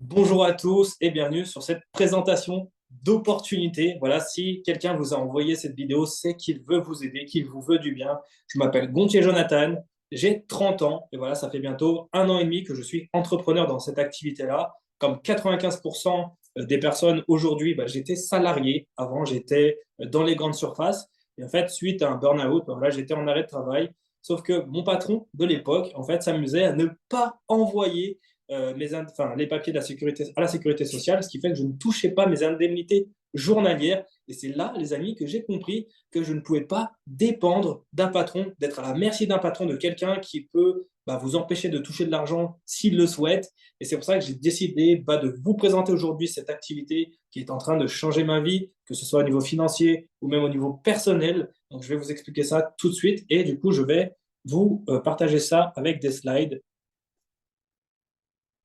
Bonjour à tous et bienvenue sur cette présentation d'opportunités. Voilà, si quelqu'un vous a envoyé cette vidéo, c'est qu'il veut vous aider, qu'il vous veut du bien. Je m'appelle Gontier Jonathan, j'ai 30 ans et voilà, ça fait bientôt 1 an et demi que je suis entrepreneur dans cette activité-là. Comme 95% des personnes aujourd'hui, j'étais salarié. Avant, j'étais dans les grandes surfaces. Et en fait, suite à un burn-out, voilà, j'étais en arrêt de travail. Sauf que mon patron de l'époque, en fait, s'amusait à ne pas envoyer les papiers de à la sécurité sociale, ce qui fait que je ne touchais pas mes indemnités journalières. Et c'est là, les amis, que j'ai compris que je ne pouvais pas dépendre d'un patron, d'être à la merci d'un patron, de quelqu'un qui peut vous empêcher de toucher de l'argent s'il le souhaite. Et c'est pour ça que j'ai décidé de vous présenter aujourd'hui cette activité qui est en train de changer ma vie, que ce soit au niveau financier ou même au niveau personnel. Donc, je vais vous expliquer ça tout de suite. Et du coup, je vais vous partager ça avec des slides.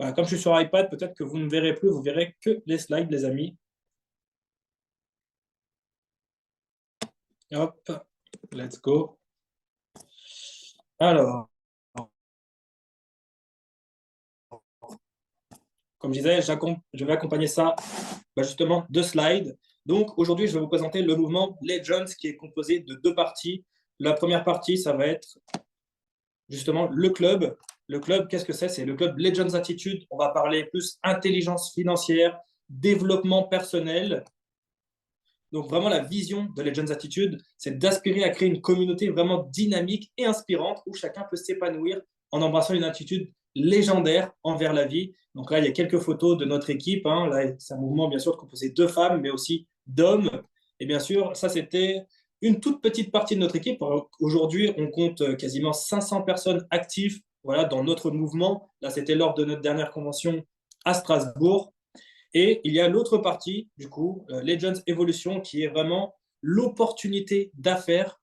Voilà, comme je suis sur iPad, peut-être que vous ne verrez plus, vous verrez que les slides, les amis. Hop, let's go. Alors, comme je disais, je vais accompagner ça justement de slides. Donc, aujourd'hui, je vais vous présenter le mouvement Legends qui est composé de deux parties. La première partie, ça va être justement le club. Le club, qu'est-ce que c'est? C'est le club Legends Attitude. On va parler plus intelligence financière, développement personnel. Donc vraiment, la vision de Legends Attitude, c'est d'aspirer à créer une communauté vraiment dynamique et inspirante où chacun peut s'épanouir en embrassant une attitude légendaire envers la vie. Donc là, il y a quelques photos de notre équipe. Là, c'est un mouvement, bien sûr, composé de femmes, mais aussi d'hommes. Et bien sûr, ça, c'était une toute petite partie de notre équipe. Aujourd'hui, on compte quasiment 500 personnes actives, voilà, dans notre mouvement. Là, c'était lors de notre dernière convention à Strasbourg. Et il y a l'autre partie, du coup, Legends Evolution, qui est vraiment l'opportunité d'affaires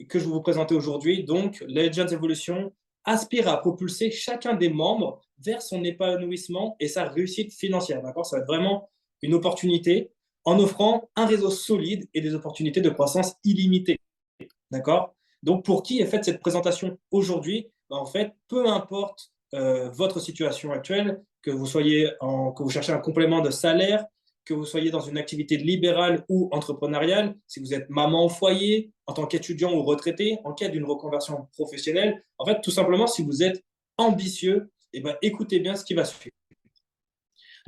que je vais vous présenter aujourd'hui. Donc, Legends Evolution aspire à propulser chacun des membres vers son épanouissement et sa réussite financière. D'accord? Ça va être vraiment une opportunité en offrant un réseau solide et des opportunités de croissance illimitées. D'accord? Donc, pour qui est faite cette présentation aujourd'hui? En fait, peu importe votre situation actuelle, que vous cherchez un complément de salaire, que vous soyez dans une activité libérale ou entrepreneuriale, si vous êtes maman au foyer, en tant qu'étudiant ou retraité, en quête d'une reconversion professionnelle, en fait, tout simplement, si vous êtes ambitieux, écoutez bien ce qui va suivre.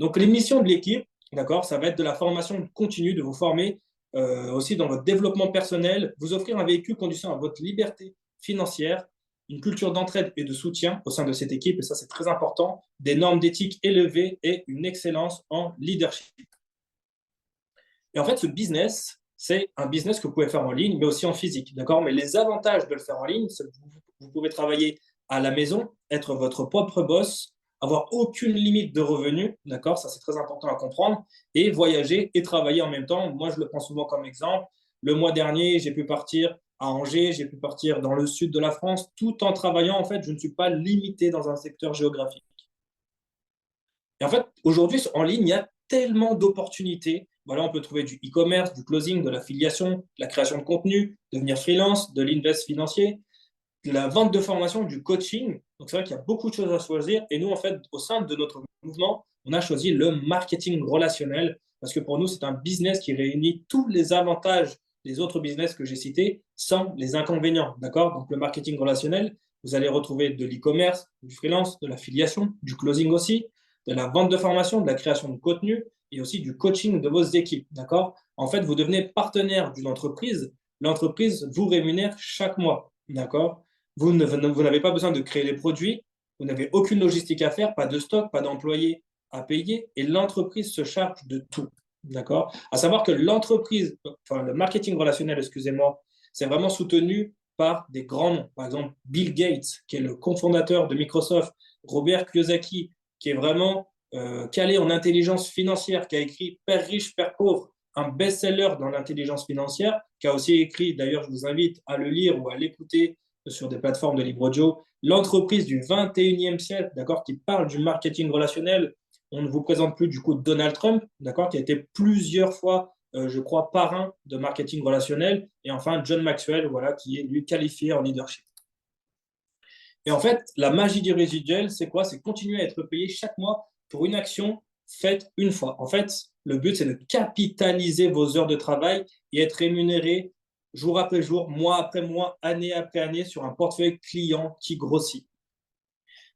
Donc, les missions de l'équipe, d'accord, ça va être de la formation continue, de vous former aussi dans votre développement personnel, vous offrir un véhicule conduisant à votre liberté financière, une culture d'entraide et de soutien au sein de cette équipe, et ça c'est très important, des normes d'éthique élevées et une excellence en leadership. Et en fait, ce business, c'est un business que vous pouvez faire en ligne, mais aussi en physique, d'accord? Mais les avantages de le faire en ligne, c'est que vous pouvez travailler à la maison, être votre propre boss, avoir aucune limite de revenus, d'accord? Ça, c'est très important à comprendre, et voyager et travailler en même temps. Moi, je le prends souvent comme exemple. Le mois dernier, j'ai pu partir à Angers, j'ai pu partir dans le sud de la France, tout en travaillant. En fait, je ne suis pas limité dans un secteur géographique. Et en fait, aujourd'hui, en ligne, il y a tellement d'opportunités. Voilà, on peut trouver du e-commerce, du closing, de l'affiliation, de la création de contenu, devenir freelance, de l'invest financier, de la vente de formation, du coaching. Donc, c'est vrai qu'il y a beaucoup de choses à choisir. Et nous, en fait, au sein de notre mouvement, on a choisi le marketing relationnel parce que pour nous, c'est un business qui réunit tous les avantages des autres business que j'ai cités sans les inconvénients. D'accord? Donc, le marketing relationnel, vous allez retrouver de l'e-commerce, du freelance, de l'affiliation, du closing aussi, de la vente de formation, de la création de contenu et aussi du coaching de vos équipes. D'accord? En fait, vous devenez partenaire d'une entreprise. L'entreprise vous rémunère chaque mois. D'accord? Vous n'avez pas besoin de créer les produits, vous n'avez aucune logistique à faire, pas de stock, pas d'employés à payer, et l'entreprise se charge de tout. D'accord? À savoir que le marketing relationnel, excusez-moi, c'est vraiment soutenu par des grands noms. Par exemple, Bill Gates, qui est le cofondateur de Microsoft, Robert Kiyosaki, qui est vraiment calé en intelligence financière, qui a écrit Père riche, Père pauvre, un best-seller dans l'intelligence financière, qui a aussi écrit, d'ailleurs, je vous invite à le lire ou à l'écouter sur des plateformes de livre audio, l'entreprise du 21e siècle, d'accord, qui parle du marketing relationnel. On ne vous présente plus du coup Donald Trump, d'accord, qui a été plusieurs fois, je crois, parrain de marketing relationnel. Et enfin, John Maxwell, voilà, qui est lui qualifié en leadership. Et en fait, la magie du résiduel, c'est quoi? C'est continuer à être payé chaque mois pour une action faites une fois. En fait, le but, c'est de capitaliser vos heures de travail et être rémunéré jour après jour, mois après mois, année après année sur un portefeuille client qui grossit.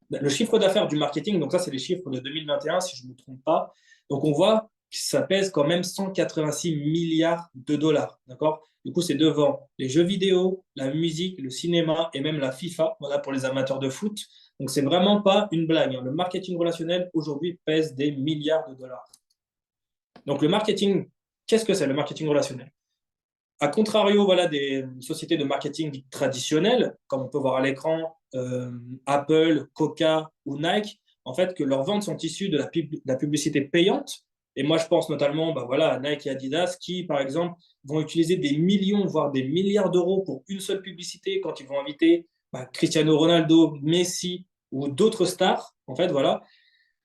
Le chiffre d'affaires du marketing, donc ça, c'est les chiffres de 2021, si je ne me trompe pas. Donc, on voit que ça pèse quand même 186 milliards de dollars. D'accord? Du coup, c'est devant les jeux vidéo, la musique, le cinéma et même la FIFA, voilà, pour les amateurs de foot. Donc, c'est vraiment pas une blague, hein. Le marketing relationnel, aujourd'hui, pèse des milliards de dollars. Donc, le marketing, qu'est-ce que c'est le marketing relationnel? À contrario, voilà, des sociétés de marketing traditionnelles, comme on peut voir à l'écran, Apple, Coca ou Nike, en fait, que leurs ventes sont issues de la publicité payante. Et moi, je pense notamment bah, voilà, à Nike et Adidas qui, par exemple, vont utiliser des millions, voire des milliards d'euros pour une seule publicité quand ils vont inviter bah, Cristiano Ronaldo, Messi ou d'autres stars. En fait, voilà.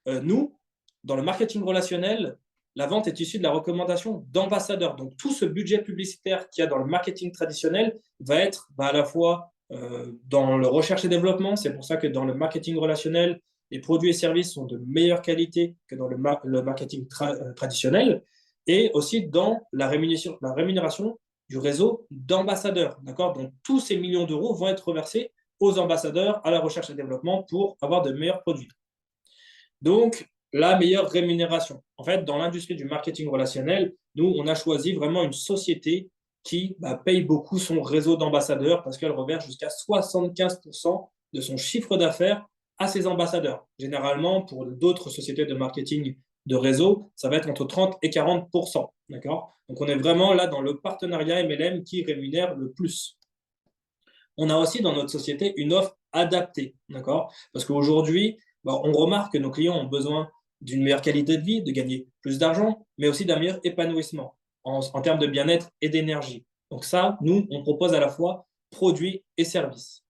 Nous, dans le marketing relationnel, la vente est issue de la recommandation d'ambassadeurs. Donc, tout ce budget publicitaire qu'il y a dans le marketing traditionnel va être à la fois dans le recherche et développement. C'est pour ça que dans le marketing relationnel, les produits et services sont de meilleure qualité que dans le marketing traditionnel. Et aussi dans la rémunération du réseau d'ambassadeurs. D'accord? Donc, tous ces millions d'euros vont être reversés aux ambassadeurs à la recherche et développement pour avoir de meilleurs produits. Donc, la meilleure rémunération. En fait, dans l'industrie du marketing relationnel, nous, on a choisi vraiment une société qui paye beaucoup son réseau d'ambassadeurs parce qu'elle reverse jusqu'à 75% de son chiffre d'affaires à ses ambassadeurs. Généralement, pour d'autres sociétés de marketing de réseau, ça va être entre 30 et 40%. D'accord? Donc, on est vraiment là dans le partenariat MLM qui rémunère le plus. On a aussi dans notre société une offre adaptée. D'accord? Parce qu'aujourd'hui, on remarque que nos clients ont besoin d'une meilleure qualité de vie, de gagner plus d'argent, mais aussi d'un meilleur épanouissement en termes de bien-être et d'énergie. Donc ça, nous, on propose à la fois produits et services.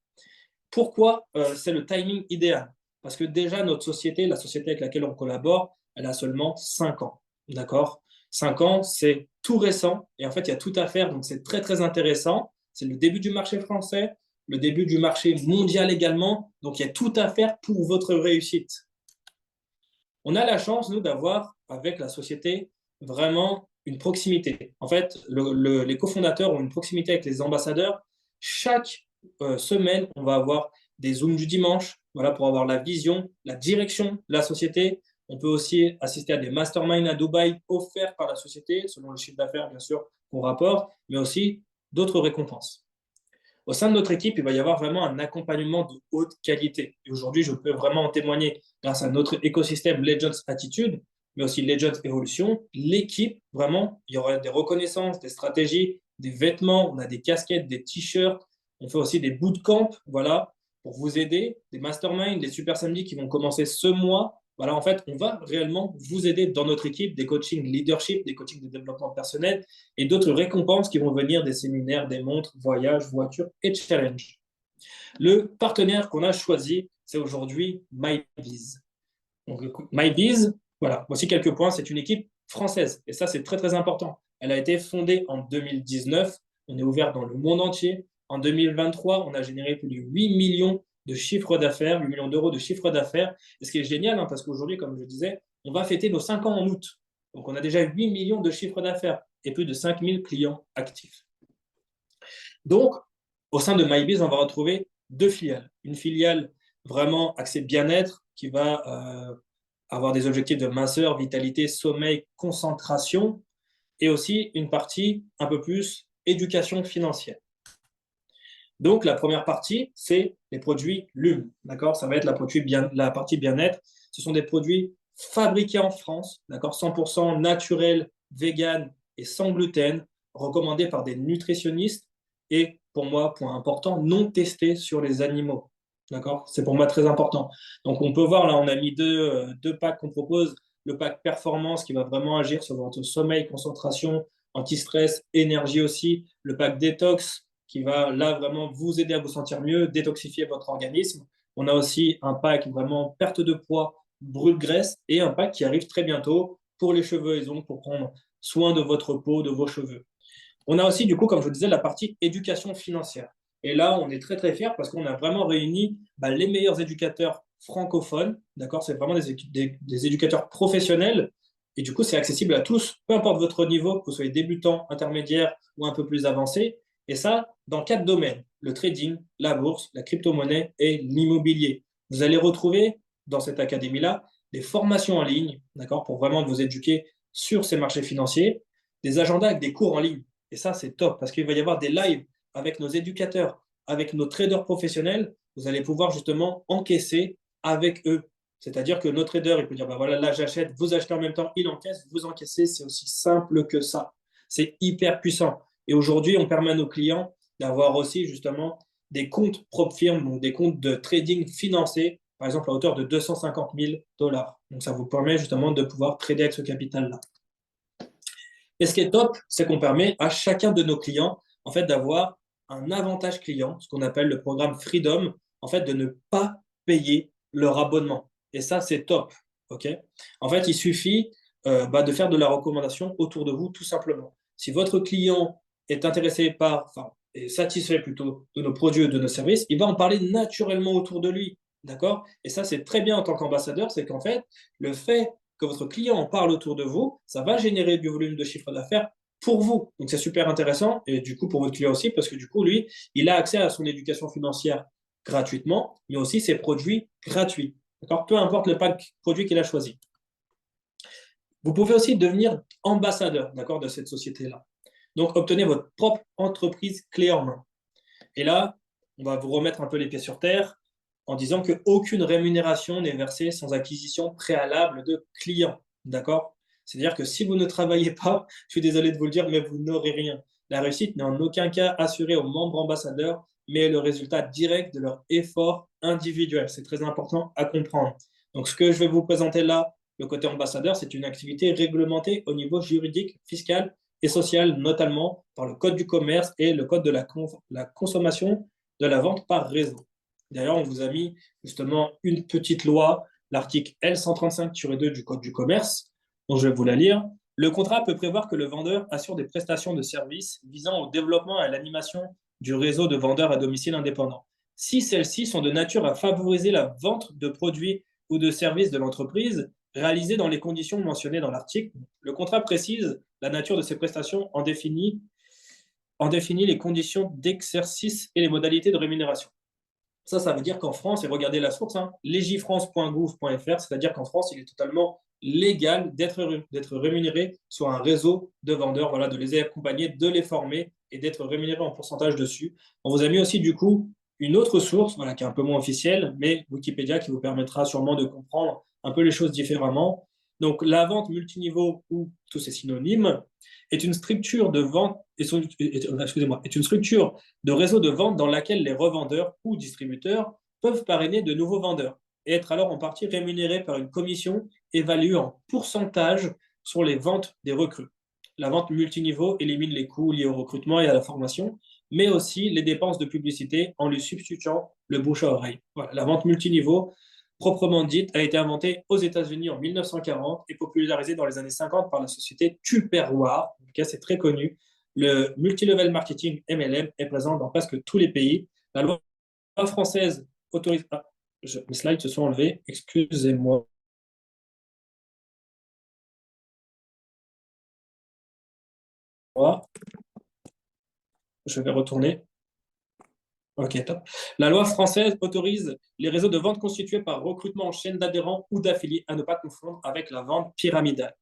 Pourquoi c'est le timing idéal? Parce que déjà, notre société, la société avec laquelle on collabore, elle a seulement 5 ans. D'accord? 5 ans, c'est tout récent et en fait, il y a tout à faire. Donc, c'est très, très intéressant. C'est le début du marché français, le début du marché mondial également. Donc, il y a tout à faire pour votre réussite. On a la chance, nous, d'avoir avec la société vraiment une proximité. En fait, les cofondateurs ont une proximité avec les ambassadeurs. Chaque semaine, on va avoir des Zooms du dimanche, voilà, pour avoir la vision, la direction de la société. On peut aussi assister à des masterminds à Dubaï offerts par la société, selon le chiffre d'affaires, bien sûr, qu'on rapporte, mais aussi d'autres récompenses. Au sein de notre équipe, il va y avoir vraiment un accompagnement de haute qualité. Et aujourd'hui, je peux vraiment en témoigner grâce à notre écosystème Legends Attitude, mais aussi Legends Evolution. L'équipe, vraiment, il y aura des reconnaissances, des stratégies, des vêtements, on a des casquettes, des t-shirts. On fait aussi des bootcamps, voilà, pour vous aider, des masterminds, des super samedis qui vont commencer ce mois. Voilà, en fait, on va réellement vous aider dans notre équipe, des coachings leadership, des coachings de développement personnel et d'autres récompenses qui vont venir des séminaires, des montres, voyages, voitures et challenges. Le partenaire qu'on a choisi, c'est aujourd'hui MyBiz. Donc, MyBiz, voilà, voici quelques points. C'est une équipe française et ça, c'est très, très important. Elle a été fondée en 2019. On est ouvert dans le monde entier. En 2023, on a généré plus de 8 millions de chiffre d'affaires, 8 millions d'euros de chiffre d'affaires. Et ce qui est génial, parce qu'aujourd'hui, comme je disais, on va fêter nos 5 ans en août. Donc, on a déjà 8 millions de chiffre d'affaires et plus de 5000 clients actifs. Donc, au sein de MyBiz, on va retrouver deux filiales. Une filiale vraiment axée bien-être qui va avoir des objectifs de minceur, vitalité, sommeil, concentration et aussi une partie un peu plus éducation financière. Donc, la première partie, c'est les produits LUM. D'accord? Ça va être la partie bien-être. Ce sont des produits fabriqués en France, d'accord? 100% naturels, vegan et sans gluten, recommandés par des nutritionnistes et, pour moi, point important, non testés sur les animaux. D'accord? C'est pour moi très important. Donc, on peut voir, là, on a mis deux packs qu'on propose. Le pack performance qui va vraiment agir sur votre sommeil, concentration, anti-stress, énergie aussi. Le pack détox qui va là vraiment vous aider à vous sentir mieux, détoxifier votre organisme. On a aussi un pack vraiment perte de poids, brûle graisse et un pack qui arrive très bientôt pour les cheveux et ongles pour prendre soin de votre peau, de vos cheveux. On a aussi, du coup, comme je vous disais, la partie éducation financière. Et là, on est très, très fiers parce qu'on a vraiment réuni les meilleurs éducateurs francophone, d'accord? C'est vraiment des éducateurs professionnels. Et du coup, c'est accessible à tous, peu importe votre niveau, que vous soyez débutant, intermédiaire ou un peu plus avancé. Et ça, dans 4 domaines, le trading, la bourse, la crypto-monnaie et l'immobilier. Vous allez retrouver dans cette académie-là des formations en ligne, d'accord, pour vraiment vous éduquer sur ces marchés financiers, des agendas avec des cours en ligne. Et ça, c'est top parce qu'il va y avoir des lives avec nos éducateurs, avec nos traders professionnels. Vous allez pouvoir justement encaisser avec eux. C'est-à-dire que notre trader, il peut dire, bah voilà, là j'achète, vous achetez en même temps, il encaisse, vous encaissez, c'est aussi simple que ça. C'est hyper puissant. Et aujourd'hui, on permet à nos clients d'avoir aussi justement des comptes propres firmes, donc des comptes de trading financés, par exemple à hauteur de 250 000 dollars. Donc ça vous permet justement de pouvoir trader avec ce capital-là. Et ce qui est top, c'est qu'on permet à chacun de nos clients en fait d'avoir un avantage client, ce qu'on appelle le programme Freedom, en fait de ne pas payer leur abonnement. Et ça, c'est top. Ok. En fait, il suffit de faire de la recommandation autour de vous, tout simplement. Si votre client est intéressé par, enfin, est satisfait plutôt de nos produits ou de nos services, il va en parler naturellement autour de lui. D'accord? Et ça, c'est très bien en tant qu'ambassadeur, c'est qu'en fait, le fait que votre client en parle autour de vous, ça va générer du volume de chiffre d'affaires pour vous. Donc, c'est super intéressant et du coup, pour votre client aussi, parce que du coup, lui, il a accès à son éducation financière gratuitement, mais aussi ses produits gratuits. D'accord? Peu importe le pack produit qu'il a choisi. Vous pouvez aussi devenir ambassadeur, d'accord, de cette société-là. Donc, obtenez votre propre entreprise clé en main. Et là, on va vous remettre un peu les pieds sur terre en disant qu'aucune rémunération n'est versée sans acquisition préalable de clients. D'accord? C'est-à-dire que si vous ne travaillez pas, je suis désolé de vous le dire, mais vous n'aurez rien. La réussite n'est en aucun cas assurée aux membres ambassadeurs, mais est le résultat direct de leur effort individuel. C'est très important à comprendre. Donc, ce que je vais vous présenter là, le côté ambassadeur, c'est une activité réglementée au niveau juridique, fiscal et social, notamment par le Code du commerce et le Code de la consommation de la vente par réseau. D'ailleurs, on vous a mis justement une petite loi, l'article L135-2 du Code du commerce, dont je vais vous la lire. Le contrat peut prévoir que le vendeur assure des prestations de services visant au développement et à l'animation du réseau de vendeurs à domicile indépendant. Si celles-ci sont de nature à favoriser la vente de produits ou de services de l'entreprise, réalisés dans les conditions mentionnées dans l'article, le contrat précise la nature de ces prestations en définit les conditions d'exercice et les modalités de rémunération. Ça veut dire qu'en France, et regardez la source, hein, legifrance.gouv.fr, c'est-à-dire qu'en France, il est totalement légal d'être rémunéré sur un réseau de vendeurs, voilà, de les accompagner, de les former et d'être rémunéré en pourcentage dessus. On vous a mis aussi du coup une autre source, voilà, qui est un peu moins officielle, mais Wikipédia, qui vous permettra sûrement de comprendre un peu les choses différemment. Donc la vente multiniveau, ou tous ces synonymes, est une structure de vente, est une structure de réseau de vente dans laquelle les revendeurs ou distributeurs peuvent parrainer de nouveaux vendeurs et être alors en partie rémunérés par une commission évaluée en pourcentage sur les ventes des recrues. La vente multiniveau élimine les coûts liés au recrutement et à la formation, mais aussi les dépenses de publicité en lui substituant le bouche à oreille. Voilà, la vente multiniveau, proprement dite, a été inventée aux États-Unis en 1940 et popularisée dans les années 50 par la société Tupperware. C'est très connu. Le multilevel marketing MLM est présent dans presque tous les pays. La loi française autorise. Ah, mes slides se sont enlevés, excusez-moi. Je vais retourner. Ok, top. La loi française autorise les réseaux de vente constitués par recrutement en chaîne d'adhérents ou d'affiliés à ne pas confondre avec la vente pyramidale.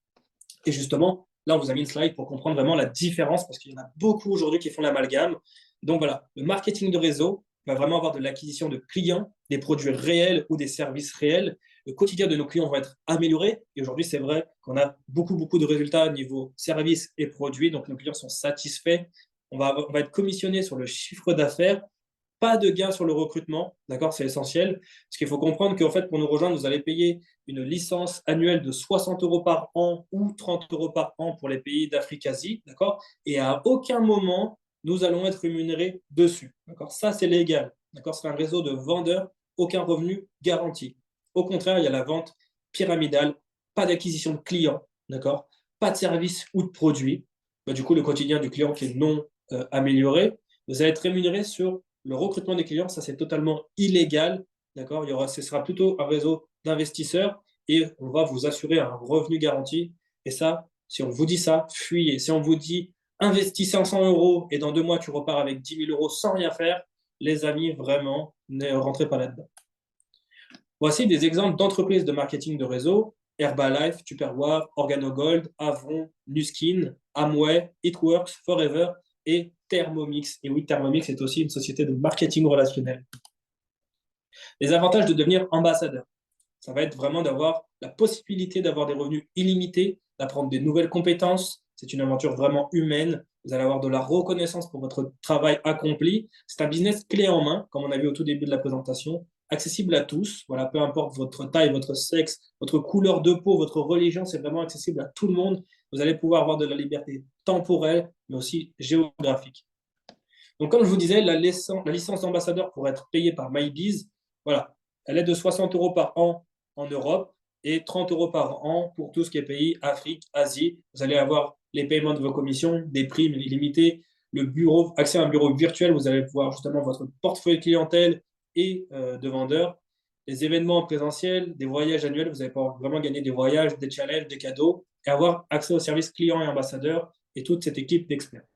Et justement, là, on vous a mis une slide pour comprendre vraiment la différence, parce qu'il y en a beaucoup aujourd'hui qui font l'amalgame. Donc voilà, le marketing de réseau va vraiment avoir de l'acquisition de clients, des produits réels ou des services réels. Le quotidien de nos clients va être amélioré. Et aujourd'hui, c'est vrai qu'on a beaucoup de résultats au niveau services et produits. Donc nos clients sont satisfaits. On va être commissionné sur le chiffre d'affaires. Pas de gain sur le recrutement, d'accord, c'est essentiel. Parce qu'il faut comprendre qu'en fait, pour nous rejoindre, vous allez payer une licence annuelle de 60 euros par an ou 30 euros par an pour les pays d'Afrique-Asie, d'accord. Et à aucun moment, nous allons être rémunérés dessus, d'accord. Ça, c'est légal, d'accord. C'est un réseau de vendeurs, aucun revenu garanti. Au contraire, il y a la vente pyramidale, pas d'acquisition de clients, d'accord, pas de service ou de produits. Du coup, le quotidien du client qui est non amélioré, vous allez être rémunéré sur le recrutement des clients, ça c'est totalement illégal, D'accord? Ce sera plutôt un réseau d'investisseurs et on va vous assurer un revenu garanti. Et ça, si on vous dit ça, fuyez. Si on vous dit investis 500 euros et dans 2 mois, tu repars avec 10 000 euros sans rien faire, les amis, vraiment, ne rentrez pas là-dedans. Voici des exemples d'entreprises de marketing de réseau: Herbalife, Tupperware, Organogold, Avon, Nuskin, Amway, It Works, Forever et Thermomix. Et oui, Thermomix est aussi une société de marketing relationnel. Les avantages de devenir ambassadeur, ça va être vraiment d'avoir la possibilité d'avoir des revenus illimités, d'apprendre des nouvelles compétences. C'est une aventure vraiment humaine. Vous allez avoir de la reconnaissance pour votre travail accompli. C'est un business clé en main, comme on a vu au tout début de la présentation, accessible à tous. Voilà, peu importe votre taille, votre sexe, votre couleur de peau, votre religion, c'est vraiment accessible à tout le monde. Vous allez pouvoir avoir de la liberté temporelle, mais aussi géographique. Donc, comme je vous disais, la licence d'ambassadeur pour être payée par MyBiz, voilà, elle est de 60 euros par an en Europe et 30 euros par an pour tout ce qui est pays, Afrique, Asie. Vous allez avoir les paiements de vos commissions, des primes illimitées, le bureau, accès à un bureau virtuel, vous allez pouvoir justement votre portefeuille clientèle et de vendeurs, les événements en présentiel, des voyages annuels, vous allez pouvoir vraiment gagner des voyages, des challenges, des cadeaux et avoir accès aux services clients et ambassadeurs et toute cette équipe d'experts.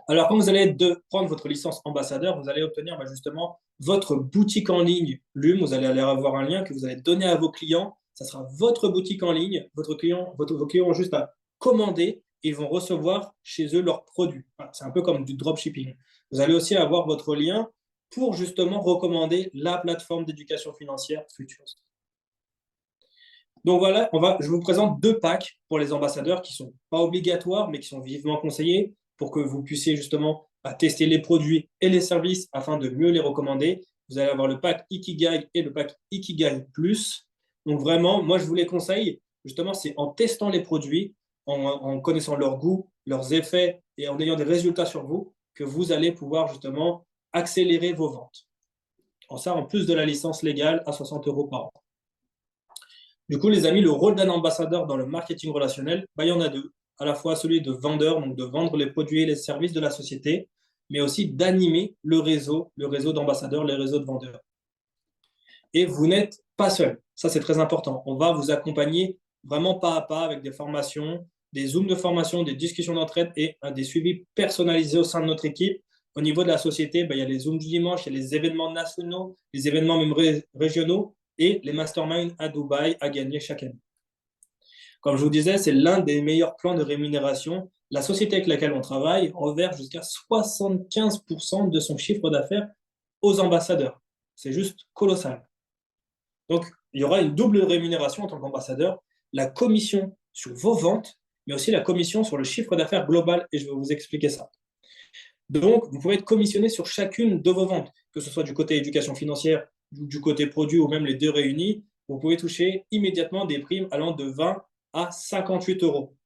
Alors, quand vous allez prendre votre licence ambassadeur, vous allez obtenir justement votre boutique en ligne Lume. Vous allez aller avoir un lien que vous allez donner à vos clients. Ça sera votre boutique en ligne. Vos clients ont juste à commander et ils vont recevoir chez eux leurs produits. Voilà, c'est un peu comme du dropshipping. Vous allez aussi avoir votre lien pour justement recommander la plateforme d'éducation financière Futures. Donc voilà, je vous présente 2 packs pour les ambassadeurs qui ne sont pas obligatoires, mais qui sont vivement conseillés pour que vous puissiez justement tester les produits et les services afin de mieux les recommander. Vous allez avoir le pack Ikigai et le pack Ikigai Plus. Donc vraiment, moi je vous les conseille, justement, c'est en testant les produits, en connaissant leur goût, leurs effets et en ayant des résultats sur vous, que vous allez pouvoir justement accélérer vos ventes. En plus de la licence légale à 60 euros par an. Du coup, les amis, le rôle d'un ambassadeur dans le marketing relationnel, il y en a 2. À la fois celui de vendeur, donc de vendre les produits et les services de la société, mais aussi d'animer le réseau d'ambassadeurs, les réseaux de vendeurs. Et vous n'êtes pas seul. Ça, c'est très important. On va vous accompagner vraiment pas à pas avec des formations, des zooms de formation, des discussions d'entraide et des suivis personnalisés au sein de notre équipe. Au niveau de la société, il y a les zooms du dimanche, il y a les événements nationaux, les événements même régionaux et les masterminds à Dubaï à gagner chaque année. Comme je vous disais, c'est l'un des meilleurs plans de rémunération. La société avec laquelle on travaille reverse jusqu'à 75% de son chiffre d'affaires aux ambassadeurs. C'est juste colossal. Donc, il y aura une double rémunération en tant qu'ambassadeur, la commission sur vos ventes, mais aussi la commission sur le chiffre d'affaires global, et je vais vous expliquer ça. Donc, vous pouvez être commissionné sur chacune de vos ventes, que ce soit du côté éducation financière, du côté produit ou même les 2 réunis. Vous pouvez toucher immédiatement des primes allant de 20 à 58 euros.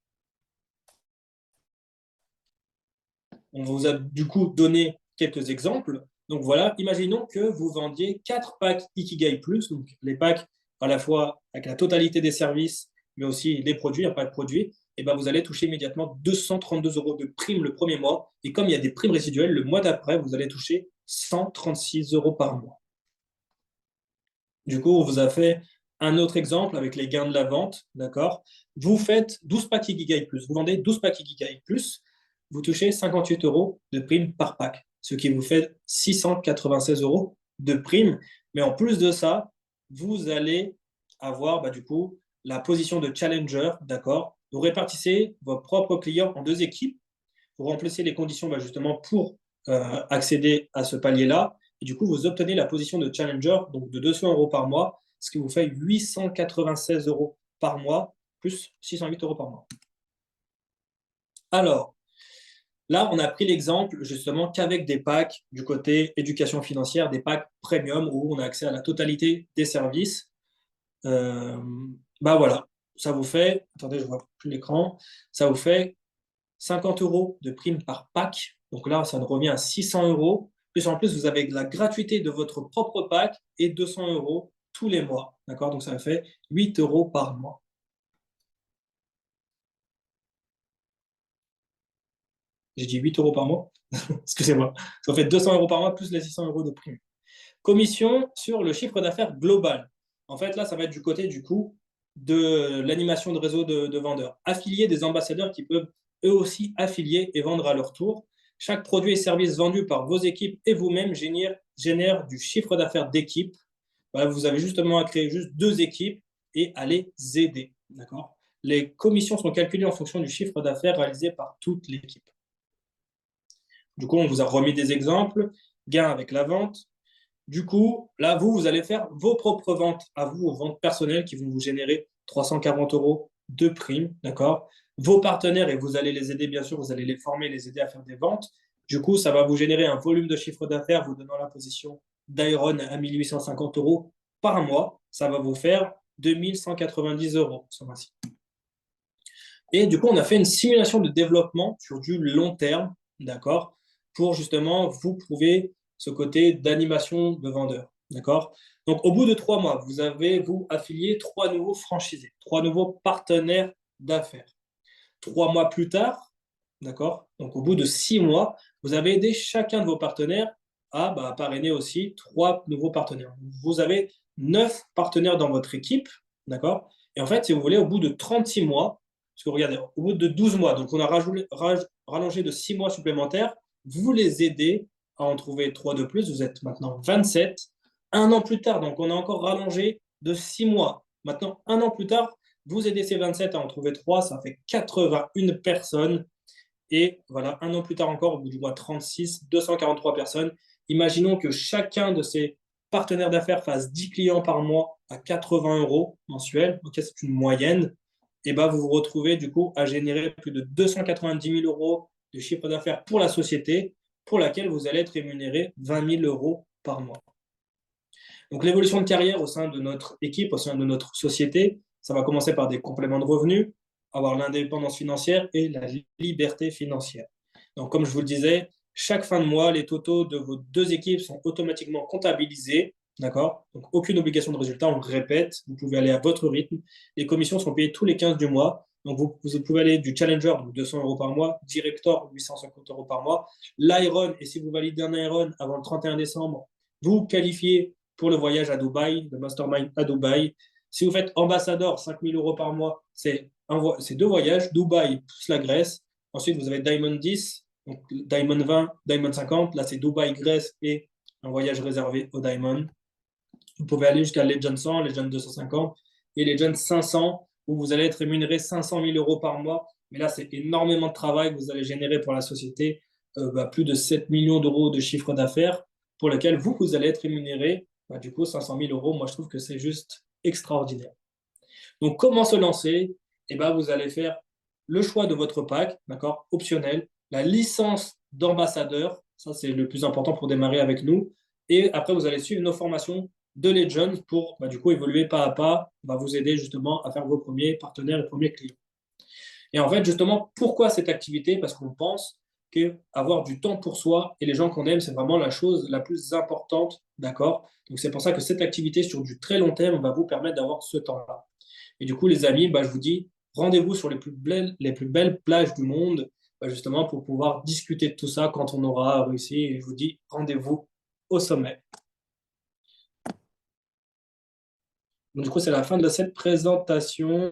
On vous a du coup donné quelques exemples. Donc voilà, imaginons que vous vendiez 4 packs Ikigai Plus, donc les packs à la fois avec la totalité des services, mais aussi les produits, un pack produit, et ben vous allez toucher immédiatement 232 euros de prime le premier mois. Et comme il y a des primes résiduelles, le mois d'après, vous allez toucher 136 euros par mois. Du coup, on vous a fait un autre exemple avec les gains de la vente, d'accord? Vous faites 12 packs Ikigai Plus, vous vendez 12 packs Ikigai Plus, vous touchez 58 euros de prime par pack, ce qui vous fait 696 euros de prime. Mais en plus de ça, vous allez avoir du coup la position de challenger, d'accord? Vous répartissez vos propres clients en 2 équipes, vous remplissez les conditions justement pour accéder à ce palier-là. Et du coup, vous obtenez la position de challenger, donc de 200 euros par mois, ce qui vous fait 896 euros par mois, plus 608 euros par mois. Alors, là, on a pris l'exemple justement qu'avec des packs du côté éducation financière, des packs premium où on a accès à la totalité des services. Voilà, ça vous fait, attendez, je vois plus l'écran, ça vous fait 50 euros de prime par pack. Donc là, ça revient à 600 euros. Plus en plus, vous avez la gratuité de votre propre pack et 200 euros tous les mois. D'accord? Donc ça fait 8 euros par mois. J'ai dit 8 euros par mois. Excusez-moi. Ça fait 200 euros par mois plus les 600 euros de prime. Commission sur le chiffre d'affaires global. En fait, là, ça va être du côté du coup de l'animation de réseau de vendeurs. Affilier des ambassadeurs qui peuvent eux aussi affilier et vendre à leur tour. Chaque produit et service vendu par vos équipes et vous-même génère du chiffre d'affaires d'équipe. Voilà, vous avez justement à créer juste 2 équipes et à les aider. D'accord. Les commissions sont calculées en fonction du chiffre d'affaires réalisé par toute l'équipe. Du coup, on vous a remis des exemples. Gain avec la vente. Du coup, là, vous allez faire vos propres ventes à vous, vos ventes personnelles qui vont vous générer 340 euros de primes, d'accord? Vos partenaires, et vous allez les aider, bien sûr, vous allez les former, les aider à faire des ventes. Du coup, ça va vous générer un volume de chiffre d'affaires, vous donnant la position d'Iron à 1850 euros par mois. Ça va vous faire 2190 euros ce mois-ci. Et du coup, on a fait une simulation de développement sur du long terme, d'accord, pour justement vous prouver ce côté d'animation de vendeur, d'accord. Donc, au bout de 3 mois, vous avez, vous, affilié 3 nouveaux franchisés, 3 nouveaux partenaires d'affaires. 3 mois plus tard, d'accord, donc au bout de 6 mois, vous avez aidé chacun de vos partenaires à parrainer aussi 3 nouveaux partenaires. Vous avez 9 partenaires dans votre équipe, d'accord. Et en fait, si vous voulez, au bout de 36 mois, parce que regardez, au bout de 12 mois, donc on a rallongé de 6 mois supplémentaires, vous les aidez à en trouver 3 de plus, vous êtes maintenant 27. Un an plus tard, donc on a encore rallongé de 6 mois. Maintenant, un an plus tard, vous aidez ces 27 à en trouver 3, ça fait 81 personnes. Et voilà, un an plus tard encore, au bout du mois 36, 243 personnes. Imaginons que chacun de ces partenaires d'affaires fasse 10 clients par mois à 80 euros mensuels. Ok, c'est une moyenne. Et ben, vous vous retrouvez du coup à générer plus de 290 000 euros de chiffre d'affaires pour la société, pour laquelle vous allez être rémunéré 20 000 euros par mois. Donc l'évolution de carrière au sein de notre équipe, au sein de notre société, ça va commencer par des compléments de revenus, avoir l'indépendance financière et la liberté financière. Donc comme je vous le disais, chaque fin de mois, les totaux de vos 2 équipes sont automatiquement comptabilisés. D'accord. Donc aucune obligation de résultat, on le répète, vous pouvez aller à votre rythme. Les commissions sont payées tous les 15 du mois. Donc vous pouvez aller du Challenger, donc 200 euros par mois, Director, 850 euros par mois, l'Iron, et si vous validez un Iron avant le 31 décembre, vous qualifiez pour le voyage à Dubaï, le mastermind à Dubaï. Si vous faites ambassadeur, 5 000 euros par mois, c'est 2 voyages, Dubaï plus la Grèce. Ensuite, vous avez Diamond 10, donc Diamond 20, Diamond 50. Là, c'est Dubaï, Grèce et un voyage réservé au Diamond. Vous pouvez aller jusqu'à Legend 100, Legend 250 et Legend 500, où vous allez être rémunéré 500 000 euros par mois. Mais là, c'est énormément de travail que vous allez générer pour la société, plus de 7 millions d'euros de chiffre d'affaires, pour lequel vous allez être rémunéré, du coup, 500 000 euros. Moi, je trouve que c'est juste extraordinaire. Donc, comment se lancer? Vous allez faire le choix de votre pack, d'accord, optionnel, la licence d'ambassadeur, ça c'est le plus important pour démarrer avec nous. Et après, vous allez suivre nos formations de Legends pour du coup évoluer pas à pas, va vous aider justement à faire vos premiers partenaires et premiers clients. Et en fait, justement, pourquoi cette activité? Parce qu'on pense qu'avoir du temps pour soi et les gens qu'on aime, c'est vraiment la chose la plus importante, d'accord? Donc c'est pour ça que cette activité sur du très long terme va vous permettre d'avoir ce temps-là. Et du coup, les amis, je vous dis, rendez-vous sur les plus belles plages du monde, justement pour pouvoir discuter de tout ça quand on aura réussi. Et je vous dis, rendez-vous au sommet. Donc, du coup, c'est la fin de cette présentation.